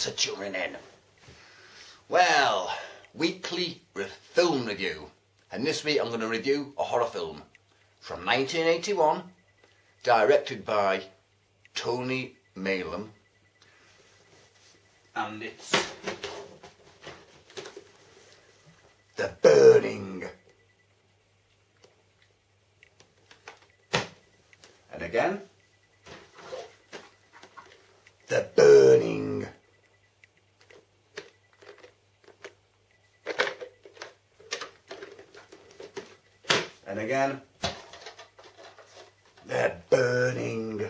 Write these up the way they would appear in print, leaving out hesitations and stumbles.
Thanks for tuning in. Well, weekly film review. And this week I'm going to review a horror film from 1981, directed by Tony Maylam. And it's The Burning. And again, The Burning. And again, The Burning.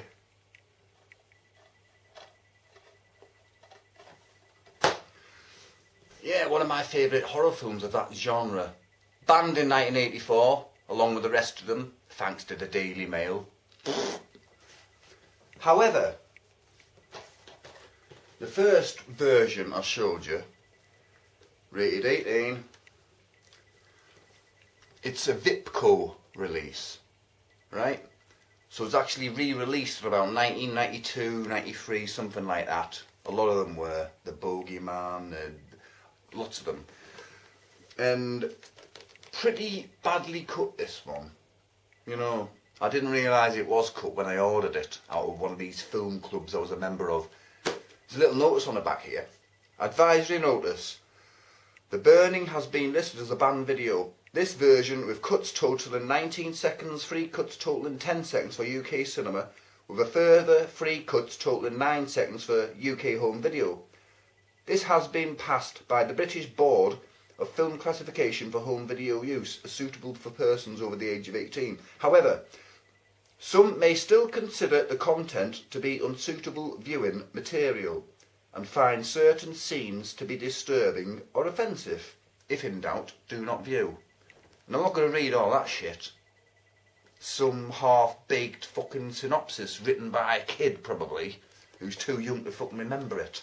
Yeah, one of my favourite horror films of that genre. Banned in 1984, along with the rest of them, thanks to the Daily Mail. However, the first version I showed you, rated 18, it's a Vipco release, right? So it's actually re-released around 1992, 93, something like that. A lot of them were. The Bogeyman, lots of them. And pretty badly cut, this one. You know, I didn't realise it was cut when I ordered it out of one of these film clubs I was a member of. There's a little notice on the back here. Advisory notice. The Burning has been listed as a banned video. This version, with cuts totaling 19 seconds, free cuts totaling 10 seconds for UK cinema, with a further free cuts totaling 9 seconds for UK home video. This has been passed by the British Board of Film Classification for home video use, as suitable for persons over the age of 18. However, some may still consider the content to be unsuitable viewing material and find certain scenes to be disturbing or offensive. If in doubt, do not view. And I'm not going to read all that shit. Some half-baked fucking synopsis written by a kid, probably, who's too young to fucking remember it.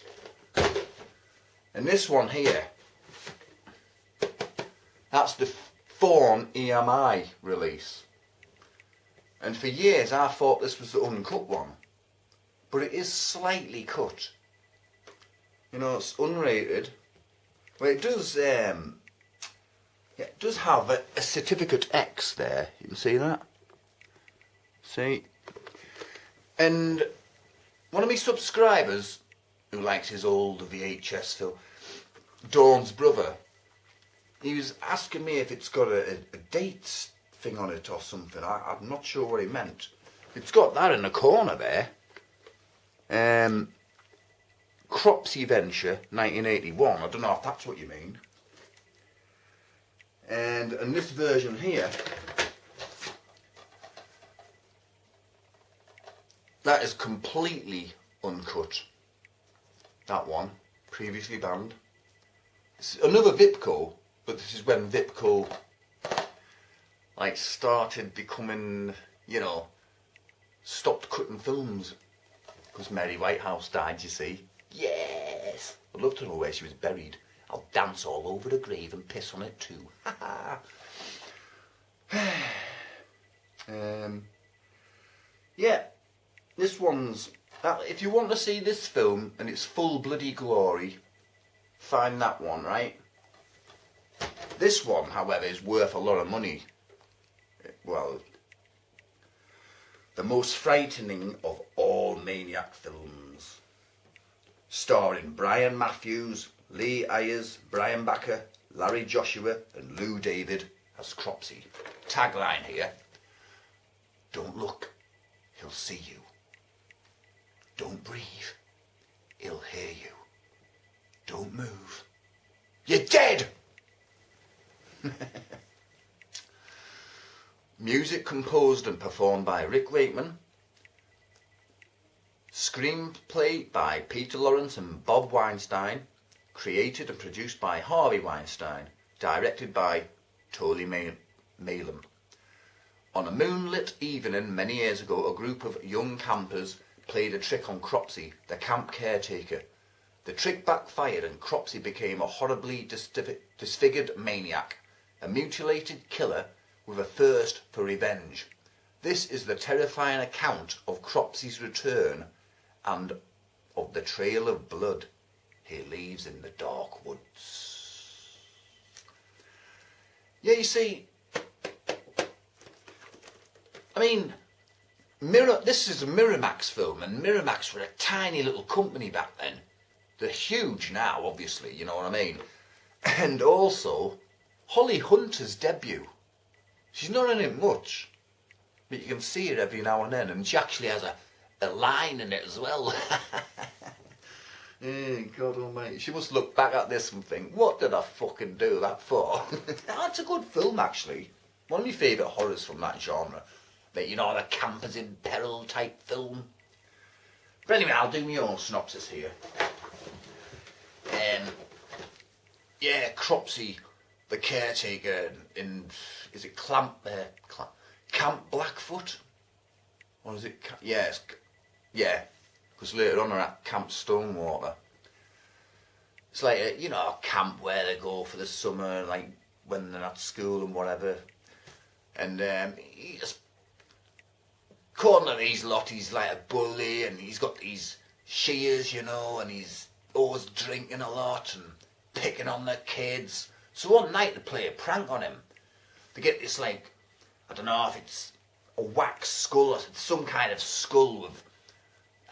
And this one here, that's the Fawn EMI release. And for years I thought this was the uncut one. But it is slightly cut. You know, it's unrated. Well, it does, it does have a certificate X there. You can see that? See? And one of my subscribers, who likes his old VHS film, Dawn's brother, he was asking me if it's got a dates thing on it or something. I'm not sure what he meant. It's got that in the corner there. Cropsey Venture, 1981. I don't know if that's what you mean. And this version here, that is completely uncut. That one, previously banned. It's another Vipco, but this is when Vipco like started becoming, you know, stopped cutting films. Because Mary Whitehouse died, you see. Yes! I'd love to know where she was buried. I'll dance all over the grave and piss on it too. Yeah, this one's... if you want to see this film and its full bloody glory, find that one, right? This one, however, is worth a lot of money. Well, the most frightening of all Maniac films. Starring Brian Matthews, Lee Ayers, Brian Backer, Larry Joshua and Lou David as Cropsey. Tagline here: don't look, he'll see you. Don't breathe, he'll hear you. Don't move, you're dead! Music composed and performed by Rick Wakeman. Screenplay by Peter Lawrence and Bob Weinstein. Created and produced by Harvey Weinstein. Directed by Tony Maylam. On a moonlit evening many years ago, a group of young campers played a trick on Cropsey, the camp caretaker. The trick backfired and Cropsey became a horribly disfigured maniac, a mutilated killer with a thirst for revenge. This is the terrifying account of Cropsey's return and of the trail of blood he leaves in the dark woods. Yeah, you see, I mean, this is a Miramax film, and Miramax were a tiny little company back then. They're huge now, obviously, you know what I mean? And also, Holly Hunter's debut. She's not in it much, but you can see her every now and then, and she actually has a line in it as well. God almighty. She must look back at this and think, what did I fucking do that for? That's a good film, actually. One of my favourite horrors from that genre. But, you know, the campers in peril type film. But anyway, I'll do my own synopsis here. Yeah, Cropsey, the caretaker in, is it Camp Blackfoot? Or is it, yeah, because later on they're at Camp Stonewater. It's like, a camp where they go for the summer, like when they're at school and whatever. And according to these lot, he's like a bully, and he's got these shears, and he's always drinking a lot and picking on the kids. So one night they play a prank on him. They get this, like, I don't know if it's a wax skull or it's some kind of skull with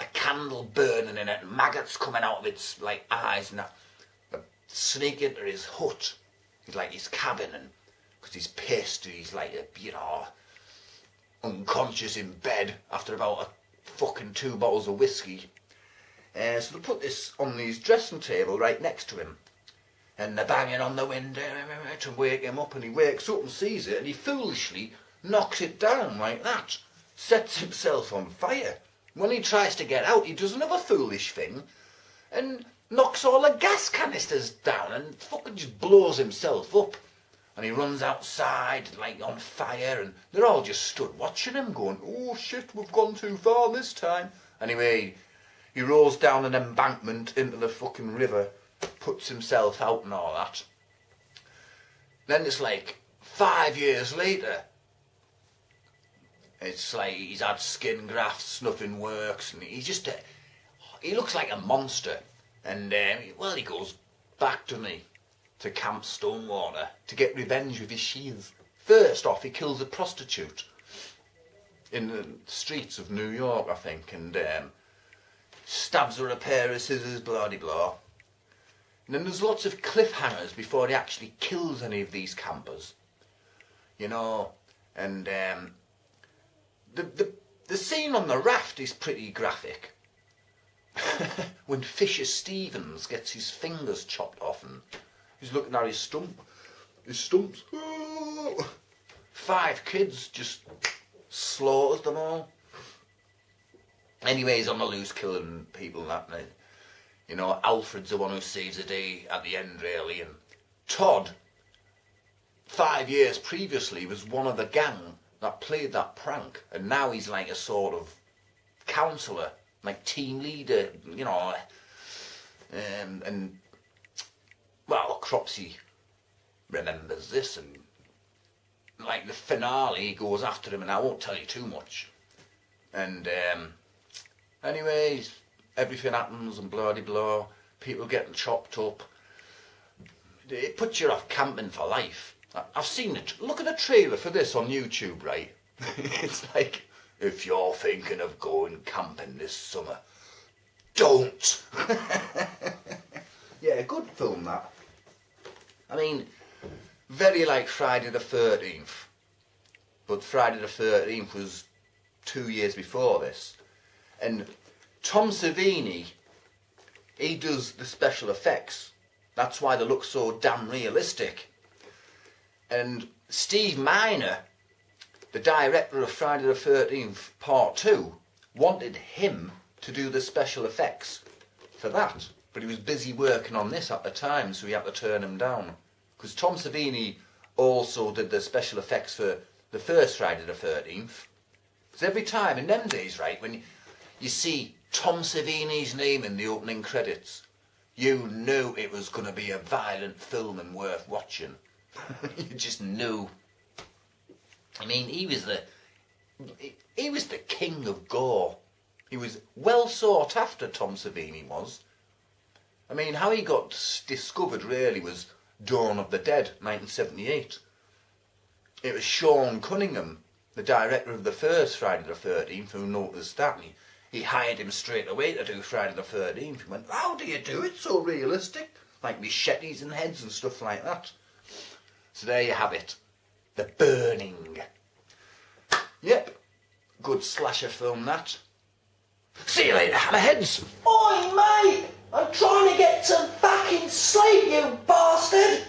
a candle burning in it and maggots coming out of its, like, eyes and that. They sneak into his hut, like his cabin, and because he's pissed, he's like, unconscious in bed after about a fucking 2 bottles of whiskey. So they put this on his dressing table right next to him. And they're banging on the window to wake him up, and he wakes up and sees it, and he foolishly knocks it down like that. Sets himself on fire. When he tries to get out, he does another foolish thing and knocks all the gas canisters down and fucking just blows himself up. And he runs outside, like, on fire, and they're all just stood watching him going, oh shit, we've gone too far this time. Anyway, he rolls down an embankment into the fucking river, puts himself out and all that. Then it's like 5 years later. It's like he's had skin grafts, nothing works, and he looks like a monster. And, he goes back to Camp Stonewater to get revenge with his shears. First off, he kills a prostitute in the streets of New York, I think, and stabs her with a pair of scissors, blah-de-blah. And then there's lots of cliffhangers before he actually kills any of these campers. And the scene on the raft is pretty graphic. When Fisher Stevens gets his fingers chopped off and he's looking at his stumps. 5 kids, just slaughters them all. Anyway, he's on the loose killing people and that night. Alfred's the one who saves the day at the end, really. And Todd, 5 years previously, was one of the gang that played that prank. And now he's like a sort of counsellor, like team leader, well, Cropsey remembers this, and like the finale, he goes after him, and I won't tell you too much. And anyways, everything happens and blah-de-blah, people getting chopped up. It puts you off camping for life. I've seen it. Look at the trailer for this on YouTube, right? It's like, if you're thinking of going camping this summer, don't. Yeah, good film, that. I mean, very like Friday the 13th. But Friday the 13th was 2 years before this. And Tom Savini, he does the special effects. That's why they look so damn realistic. And Steve Miner, the director of Friday the 13th Part 2, wanted him to do the special effects for that. But he was busy working on this at the time, so he had to turn him down. Because Tom Savini also did the special effects for the first Friday the 13th. Because every time, in them days, right, when you see Tom Savini's name in the opening credits, you knew it was going to be a violent film and worth watching. You just knew. I mean, he was the king of gore. He was well sought after, Tom Savini was. I mean, how he got discovered really was Dawn of the Dead, 1978. It was Sean Cunningham, the director of the first Friday the 13th, who noticed that. He hired him straight away to do Friday the 13th. He went, how do you do it so realistic? Like machetes and heads and stuff like that. So there you have it. The Burning. Yep. Good slasher film, that. See you later, hammerheads. Oi, mate! I'm trying to get some fucking sleep, you bastard!